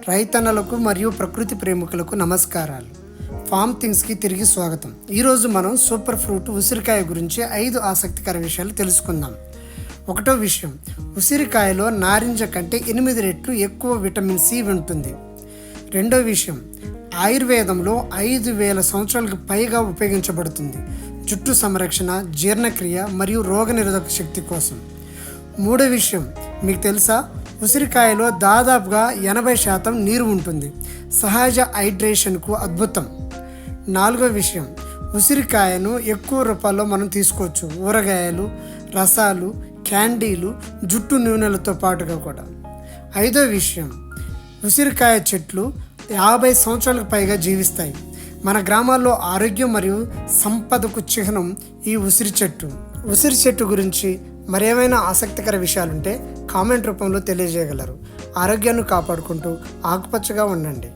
రైతన్నలకు మరియు ప్రకృతి ప్రేమికులకు నమస్కారాలు. ఫామ్ థింగ్స్కి తిరిగి స్వాగతం. ఈరోజు మనం సూపర్ ఫ్రూట్ ఉసిరికాయ గురించి 5 ఆసక్తికర విషయాలు తెలుసుకుందాం. ఒకటో విషయం, ఉసిరికాయలో నారింజ కంటే 8 రెట్లు ఎక్కువ విటమిన్ సి ఉంటుంది. రెండో విషయం, ఆయుర్వేదంలో 5,000 సంవత్సరాలకు పైగా ఉపయోగించబడుతుంది జుట్టు సంరక్షణ, జీర్ణక్రియ మరియు రోగనిరోధక శక్తి కోసం. మూడో విషయం, మీకు తెలుసా, ఉసిరికాయలో దాదాపుగా 80% నీరు ఉంటుంది, సహజ హైడ్రేషన్కు అద్భుతం. నాలుగో విషయం, ఉసిరికాయను ఎక్కువ రూపాల్లో మనం తీసుకోవచ్చు, ఊరగాయలు, రసాలు, క్యాండీలు, జుట్టు నూనెలతో పాటుగా కూడా. ఐదో విషయం, ఉసిరికాయ చెట్లు 50 సంవత్సరాలకు పైగా జీవిస్తాయి. మన గ్రామాల్లో ఆరోగ్యం మరియు సంపదకు చిహ్నం ఈ ఉసిరి చెట్టు. ఉసిరి చెట్టు గురించి మరేమైనా ఆసక్తికర విషయాలుంటే కామెంట్ రూపంలో తెలియజేయగలరు. ఆరోగ్యాన్ని కాపాడుకుంటూ ఆకుపచ్చగా ఉండండి.